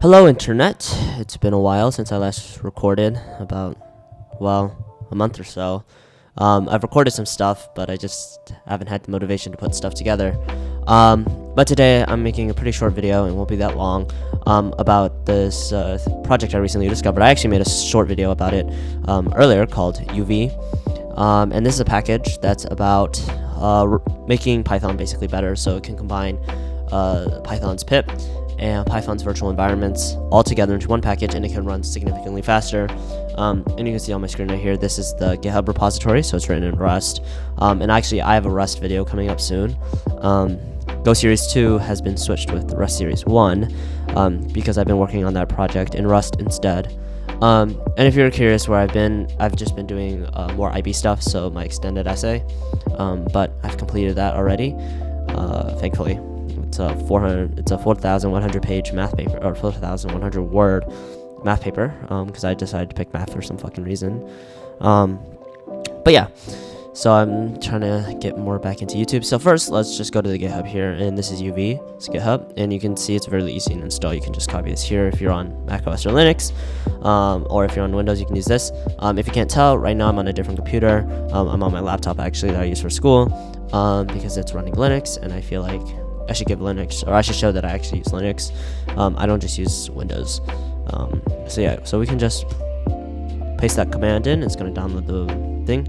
Hello, Internet. It's been a while since I last recorded, about, a month or so. I've recorded some stuff, but I just haven't had the motivation to put stuff together. But today I'm making a pretty short video, and won't be that long, about this project I recently discovered. I actually made a short video about it earlier called UV. And this is a package that's about making Python basically better, so it can combine Python's pip and Python's virtual environments all together into one package, and it can run significantly faster. And you can see on my screen right here, this is the GitHub repository, so it's written in Rust. And actually, I have a Rust video coming up soon. Go Series 2 has been switched with Rust Series 1 because I've been working on that project in Rust instead. And if you're curious where I've just been doing more IB stuff, so my extended essay, but I've completed that already, thankfully. It's a 4,100 page math paper, or 4,100 word math paper, because I decided to pick math for some fucking reason. But yeah, so I'm trying to get more back into YouTube. So first, let's just go to the GitHub here, and this is UV, it's GitHub, and you can see it's really easy to install. You can just copy this here if you're on macOS or Linux, or if you're on Windows, you can use this. If you can't tell, right now I'm on a different computer. I'm on my laptop actually that I use for school, because it's running Linux, and I feel like I should give Linux, or I should show that I actually use Linux. I don't just use Windows. So yeah, so we can just paste that command in. It's going to download the thing,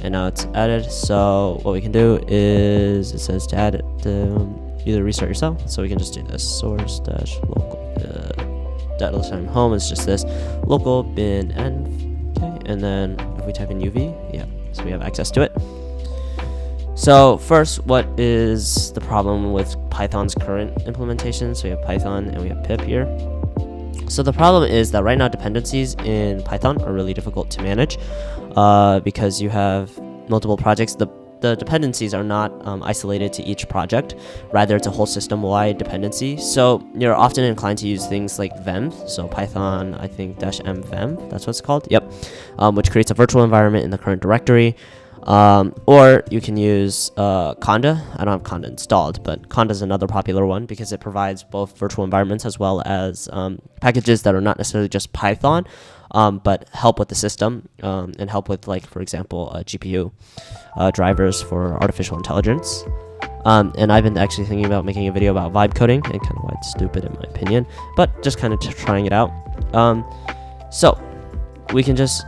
and now it's added. So what we can do is, it says to add it to either restart yourself, so we can just do this source dash local data time home is just this local bin env, okay, and then if we type in UV, yeah, so we have access to it. So first, what is the problem with Python's current implementation? So we have Python and we have pip here. So the problem is that right now dependencies in Python are really difficult to manage because you have multiple projects. The dependencies are not isolated to each project. Rather, it's a whole system-wide dependency. So you're often inclined to use things like venv. So Python, I think, -m venv, that's what it's called. Yep, which creates a virtual environment in the current directory. Or you can use Conda. I don't have Conda installed, but Conda is another popular one because it provides both virtual environments as well as packages that are not necessarily just Python, but help with the system and help with, like, for example, GPU drivers for artificial intelligence. And I've been actually thinking about making a video about vibe coding, and kind of why it's stupid in my opinion, but just kind of trying it out. So we can just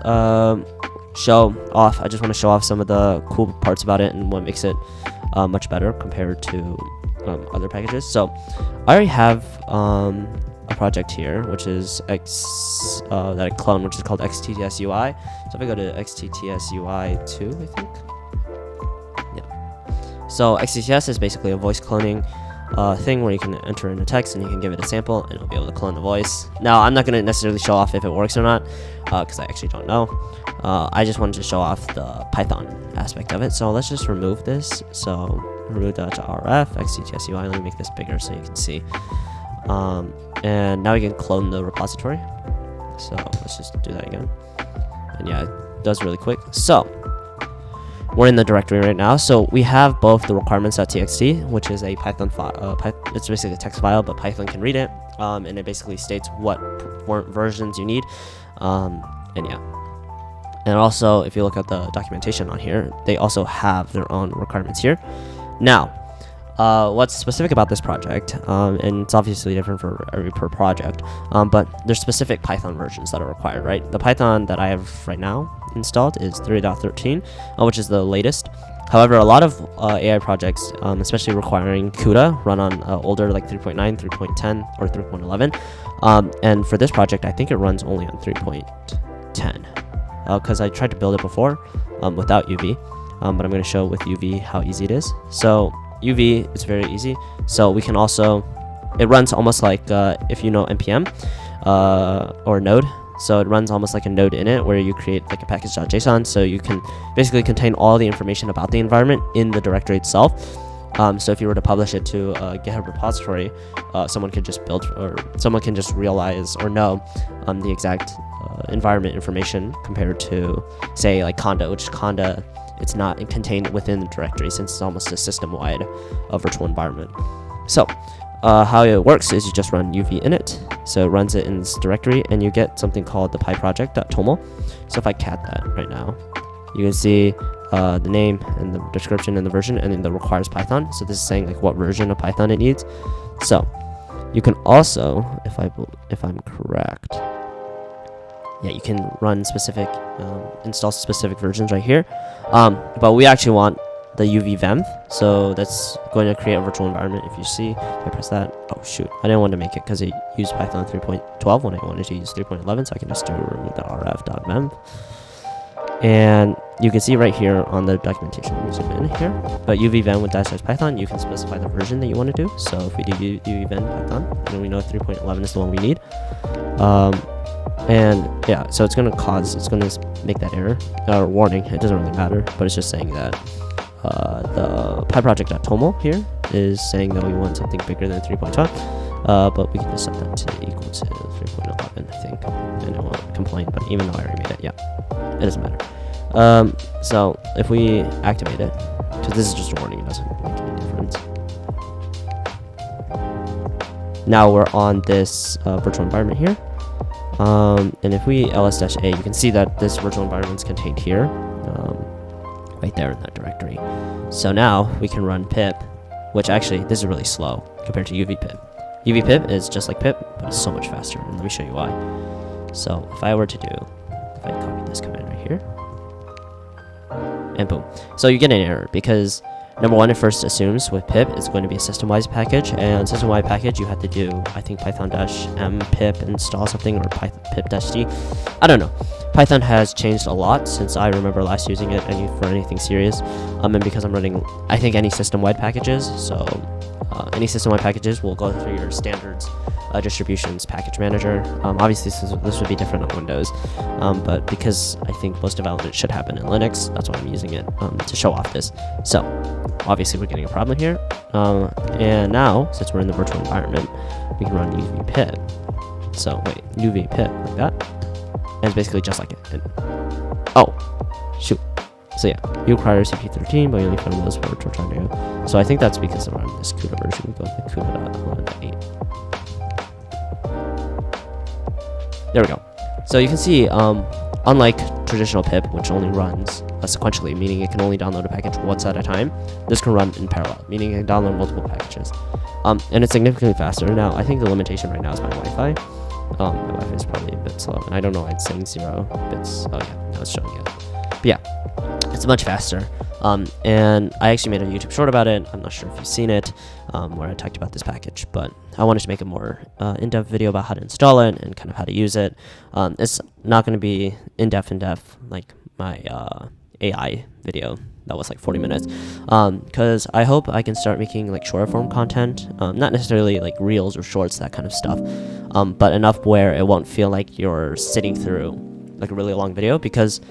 show off. I just want to show off some of the cool parts about it and what makes it much better compared to other packages. So I already have a project here, which is that I clone, which is called XTTSUI. So if I go to XTTSUI2, I think, yeah. So XTTS is basically a voice cloning thing where you can enter in a text and you can give it a sample and it'll be able to clone the voice. Now, I'm not going to necessarily show off if it works or not, because I actually don't know. I just wanted to show off the Python aspect of it. So let's just remove this. So remove.rf xttsui. Let me make this bigger so you can see. And now we can clone the repository. So let's just do that again. And yeah, it does really quick. So we're in the directory right now. So we have both the requirements.txt, which is a Python file. It's basically a text file, but Python can read it. And it basically states what versions you need. And yeah. And also, if you look at the documentation on here, they also have their own requirements here. Now, what's specific about this project, and it's obviously different for per project, but there's specific Python versions that are required, right? The Python that I have right now installed is 3.13, which is the latest. However, a lot of AI projects, especially requiring CUDA, run on older, like 3.9, 3.10, or 3.11. And for this project, I think it runs only on 3.10. Because I tried to build it before without UV, but I'm going to show with UV how easy it is. So UV, it's very easy. So we can also, it runs almost like, if you know npm or node, so it runs almost like a node in it where you create like a package.json, so you can basically contain all the information about the environment in the directory itself. So if you were to publish it to a GitHub repository, someone could just build, or someone can just realize or know the exact environment information compared to, say, like Conda, which Conda, it's not contained within the directory since it's almost a system-wide virtual environment. So how it works is you just run uv init, so it runs it in this directory, and you get something called the pyproject.toml. So if I cat that right now, you can see the name and the description and the version, and then the requires Python. So this is saying like what version of Python it needs. So you can also, if I'm correct, yeah, you can run specific, install specific versions right here. But we actually want the UV Venth, so that's going to create a virtual environment. If you see, if I press that, oh shoot, I didn't want to make it because it used Python 3.12 when I wanted to use 3.11, so I can just remove the rf.venth. And you can see right here on the documentation, let me zoom in here, but UV-Venth with --Python, you can specify the version that you want to do. So if we do UV-Venth Python, then we know 3.11 is the one we need. And yeah, so it's going to make that error, or warning. It doesn't really matter, but it's just saying that the pyproject.toml here is saying that we want something bigger than 3.12, but we can just set that to equal to 3.11, I think, and it won't complain. But even though I already made it, yeah, it doesn't matter. So if we activate it, because this is just a warning, it doesn't make any difference. Now we're on this virtual environment here, and if we ls-a, you can see that this virtual environment is contained here, right there in that directory. So now we can run pip, which actually this is really slow compared to uvpip. Uvpip is just like pip, but it's so much faster, and let me show you why. So if I copy this command right here, and boom. So you get an error because number one, it first assumes with pip it's going to be a system-wide package, and system-wide package you have to do, I think, python-m pip install something, or pip-d. I don't know. Python has changed a lot since I remember last using it for anything serious, and because I'm running, I think, any system-wide packages, so any system-wide packages will go through your standards distributions package manager. Obviously this would be different on Windows, but because I think most development should happen in Linux, that's why I'm using it to show off this. So obviously we're getting a problem here, and now since we're in the virtual environment, we can run uv pip. So wait, uv pip like that, and it's basically just like it. And, oh shoot. So yeah, you require CP13, but you only find those for trying to go. So I think that's because we're on this CUDA version. We go with the CUDA.11.8. There we go. So you can see, unlike traditional pip, which only runs sequentially, meaning it can only download a package once at a time, this can run in parallel, meaning it can download multiple packages. And it's significantly faster. Now, I think the limitation right now is my Wi-Fi. My Wi-Fi is probably a bit slow, and I don't know why it's saying 0 bits. Oh yeah, now it's showing it. But yeah, it's much faster. And I actually made a YouTube short about it. I'm not sure if you've seen it, where I talked about this package, but I wanted to make a more in-depth video about how to install it and kind of how to use it. It's not going to be in-depth like my AI video that was like 40 minutes, because I hope I can start making like shorter form content, not necessarily like reels or shorts, that kind of stuff, but enough where it won't feel like you're sitting through like a really long video, because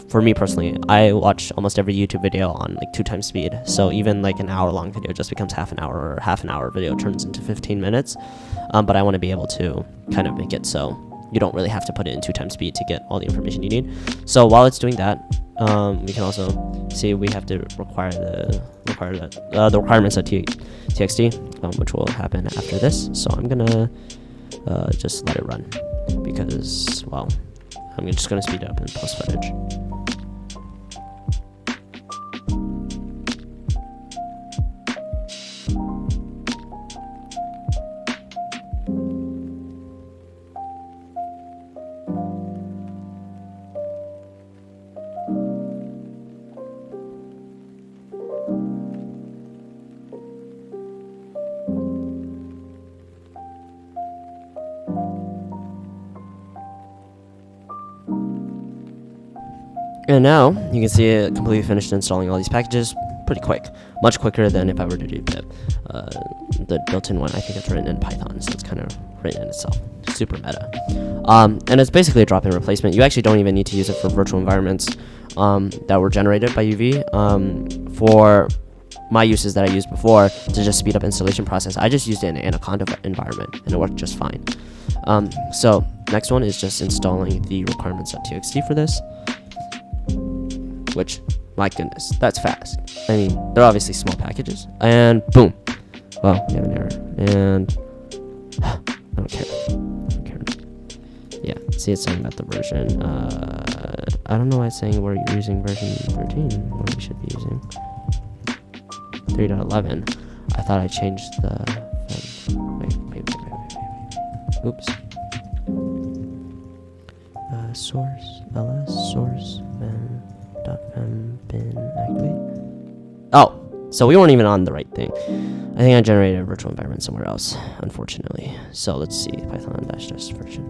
for me personally, I watch almost every YouTube video on like 2x speed, so even like an hour-long video just becomes half an hour, or half an hour video turns into 15 minutes, but I want to be able to kind of make it so you don't really have to put it in 2x speed to get all the information you need. So while it's doing that, we can also see we have to require the requirements of txt, which will happen after this. So I'm gonna just let it run, because, well, I'm just going to speed it up in post footage. And now you can see it completely finished installing all these packages pretty quick, much quicker than if I were to do pip. The built-in one, I think it's written in Python, so it's kind of written in itself. Super meta. And it's basically a drop-in replacement. You actually don't even need to use it for virtual environments that were generated by UV. For my uses that I used before to just speed up installation process, I just used it in an Anaconda environment, and it worked just fine. So next one is just installing the requirements.txt for this, which, my goodness, that's fast. I mean, they're obviously small packages, and boom, well, we have an error, and I don't care. Yeah, see, it's saying about the version. I don't know why it's saying we're using version 13 when we should be using 3.11. I thought I changed the. Wait. Oops. Source ls source fem bin activate. Oh, so we weren't even on the right thing. I think I generated a virtual environment somewhere else, unfortunately. So let's see, Python dash version.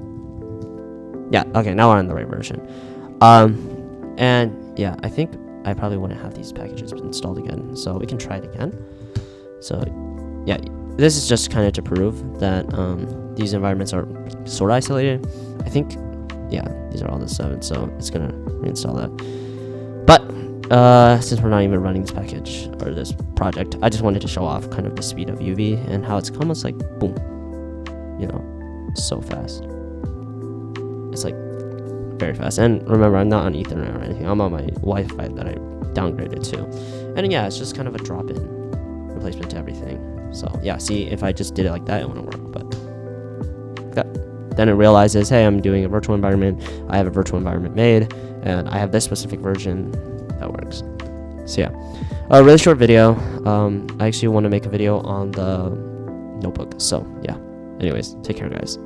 Yeah, okay, now we're on the right version. And yeah, I think I probably wouldn't have these packages installed again, so we can try it again. So yeah, this is just kind of to prove that these environments are sort of isolated. I think, yeah, these are all the 7, so it's gonna reinstall that. But since we're not even running this package or this project, I just wanted to show off kind of the speed of UV and how it's almost like boom, so fast. It's like very fast. And remember, I'm not on Ethernet or anything. I'm on my Wi-Fi that I downgraded to. And yeah, it's just kind of a drop-in replacement to everything. So yeah, see, if I just did it like that, it wouldn't work. But then it realizes, hey, I'm doing a virtual environment. I have a virtual environment made, and I have this specific version that works. So yeah, a really short video. I actually want to make a video on the notebook. So yeah, anyways, take care, guys.